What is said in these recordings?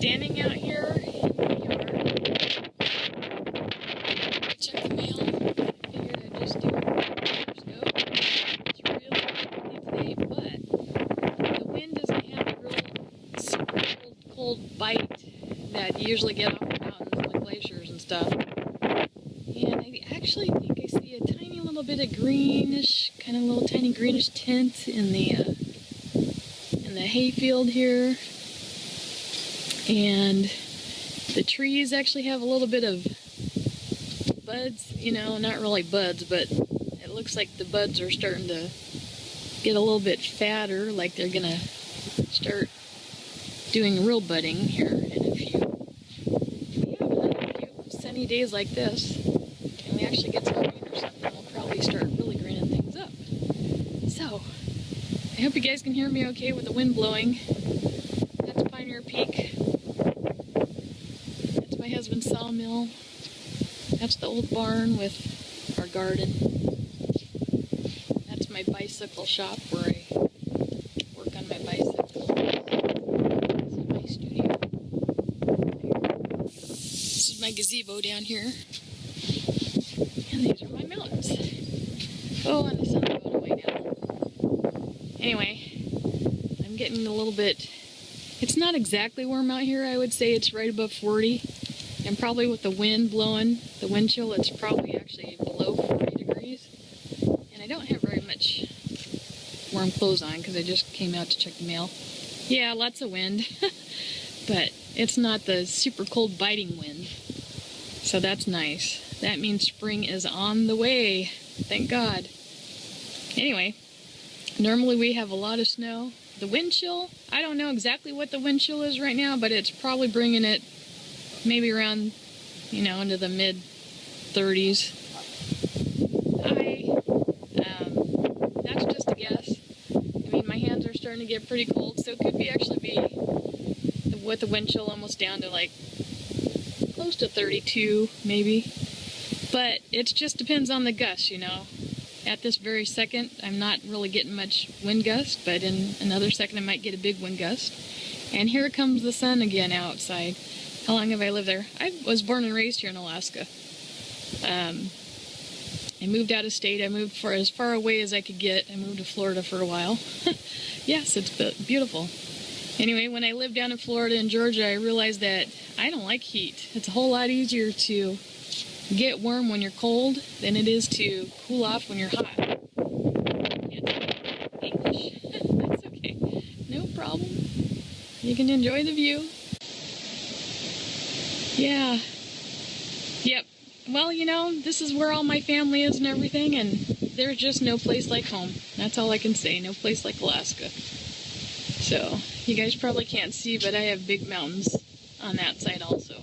standing out here in the yard. Check the mail. Figured I'd just do a scope. It's really windy today, but the wind doesn't have a real super cold bite that you usually get off the mountains and the glaciers and stuff. And I actually think I see a tiny little bit of greenish, kind of little tiny greenish tint in the hayfield here. And the trees actually have a little bit of buds, you know, not really buds, but it looks like the buds are starting to get a little bit fatter, like they're gonna start doing real budding here in a few. We have another few sunny days like this, and we actually get some rain or something, we'll probably start really greening things up. So, I hope you guys can hear me okay with the wind blowing. That's Pioneer Peak. That's my husband's sawmill. That's the old barn with our garden. That's my bicycle shop where I work on my bicycle. This is my studio. This is my gazebo down here. And these are my mountains. Oh, and the sun's going away now. Anyway, I'm getting a little bit, it's not exactly warm out here. I would say it's right above 40. And probably with the wind blowing, the wind chill, it's probably actually below 40 degrees. And I don't have very much warm clothes on because I just came out to check the mail. Yeah, lots of wind, but it's not the super cold biting wind. So that's nice. That means spring is on the way. Thank God. Anyway, normally we have a lot of snow. The wind chill, I don't know exactly what the wind chill is right now, but it's probably bringing it maybe around, you know, into the mid-30s. That's just a guess. I mean, my hands are starting to get pretty cold, so it could be actually be, with the wind chill almost down to like close to 32, maybe. But it just depends on the gusts, you know. At this very second, I'm not really getting much wind gust, but in another second I might get a big wind gust. And here comes the sun again outside. How long have I lived there? I was born and raised here in Alaska. I moved out of state. I moved for as far away as I could get. I moved to Florida for a while. Yes, it's beautiful. Anyway, when I lived down in Florida and Georgia, I realized that I don't like heat. It's a whole lot easier to get warm when you're cold than it is to cool off when you're hot. English? That's okay. No problem. You can enjoy the view. Yeah. Yep. Well, you know, this is where all my family is and everything, and there's just no place like home. That's all I can say. No place like Alaska. So, you guys probably can't see, but I have big mountains on that side also.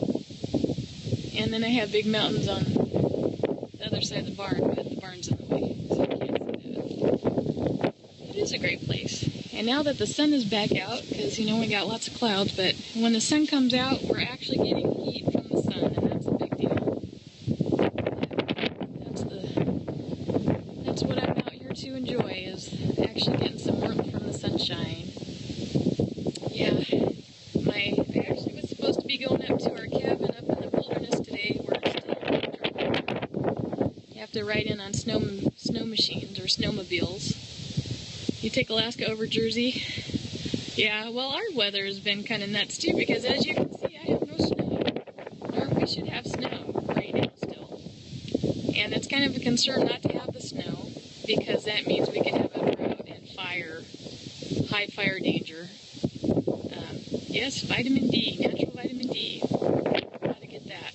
And then I have big mountains on the other side of the barn, but the barn's in the way, so I can't see that. It is a great place. And now that the sun is back out, because, you know, we got lots of clouds, but when the sun comes out, we're actually getting heat from the sun, and that's a big deal. That's what I'm out here to enjoy, is actually getting some warmth from the sunshine. Yeah, I actually was supposed to be going up to our cabin up in the wilderness today, where it's still winter. You have to ride in on snow machines or snowmobiles. You take Alaska over Jersey. Yeah, well, our weather has been kind of nuts too, because as you can see, I have no snow. Or we should have snow right now still. And it's kind of a concern not to have the snow, because that means we could have a drought and fire, high fire danger. Yes, vitamin D, natural vitamin D. Gotta get that.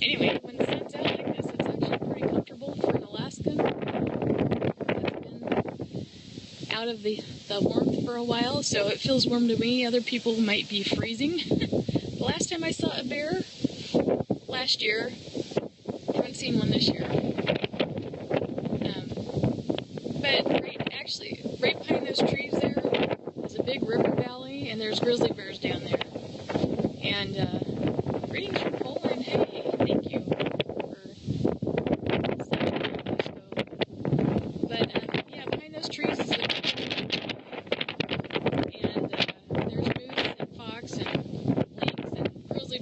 Anyway, when the sun's out like this, it's actually pretty comfortable for an Alaskan that's been out of the warmth for a while, so it feels warm to me. Other people might be freezing. The last time I saw a bear, last year, I haven't seen one this year. But right behind those trees there is a big river valley, and there's grizzly bears down there. And greetings from Poland. Hey, thank you for such a great scope. But yeah, behind those trees is a and there's moose and fox and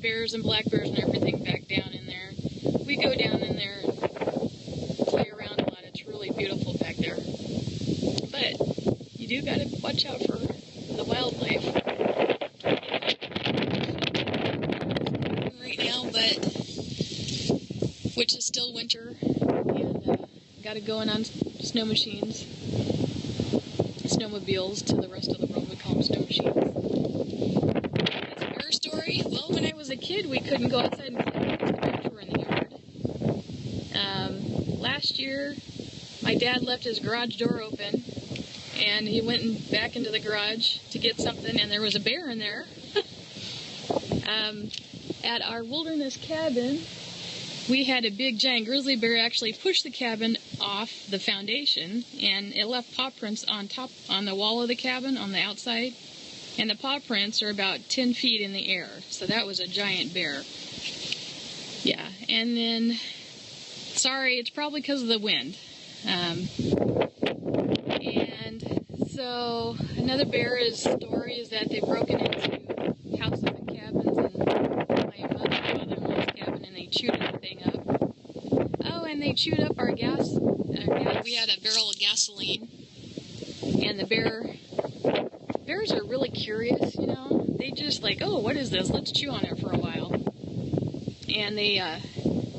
bears and black bears and everything back down in there. We go down in there and play around a lot. It's really beautiful back there. But you do gotta watch out for the wildlife. Right now, but which is still winter, and gotta go in on snow machines, snowmobiles to the rest of the world. We call them snow machines. That's a bear story. Well, when I was a kid, we couldn't go outside and play because the bears were in the yard. Last year, my dad left his garage door open, and he went back into the garage to get something, and there was a bear in there. At our wilderness cabin, we had a big giant grizzly bear actually push the cabin off the foundation, and it left paw prints on the wall of the cabin on the outside, and the paw prints are about 10 feet in the air. So that was a giant bear. Yeah, and then, sorry, it's probably because of the wind. And so another bear story is that they've broken into houses and cabins, and my mother-in-law's cabin, and they chewed everything up. Oh, and they chewed up our gas. We had a barrel of gasoline, and bears are really curious, you know. They just like, oh, what is this? Let's chew on it for a while. And they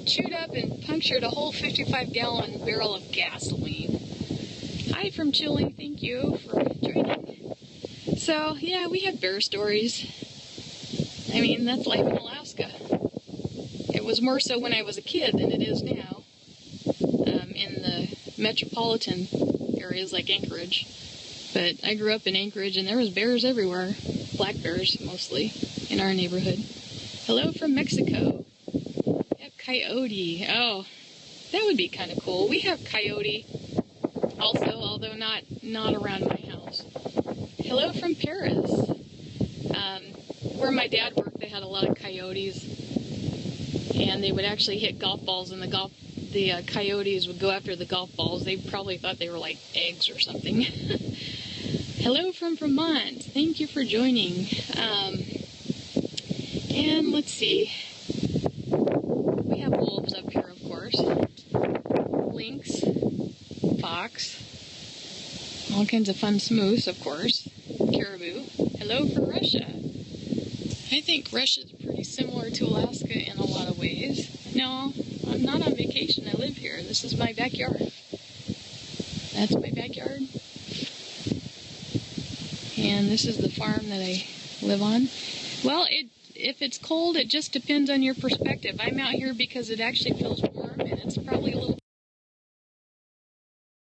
chewed up and punctured a whole 55-gallon barrel of gasoline. Hi from Chile, thank you for joining. So, yeah, we have bear stories. I mean, that's life in Alaska. It was more so when I was a kid than it is now. In the metropolitan areas like Anchorage. But I grew up in Anchorage and there was bears everywhere. Black bears, mostly, in our neighborhood. Hello from Mexico. We have coyote. Oh, that would be kind of cool. We have coyote also, although not around my house. Hello from Paris. Where my dad worked, they had a lot of coyotes, and they would actually hit golf balls, and the coyotes would go after the golf balls. They probably thought they were like eggs or something. Hello from Vermont. Thank you for joining. And let's see. We have wolves up here, of course. Lynx, fox, all kinds of fun moose, of course. Caribou. Hello from Russia. I think Russia's pretty similar to Alaska in a lot of ways. No, I'm not on vacation. I live here. This is my backyard. That's my backyard. And this is the farm that I live on. Well, if it's cold, it just depends on your perspective. I'm out here because it actually feels warm.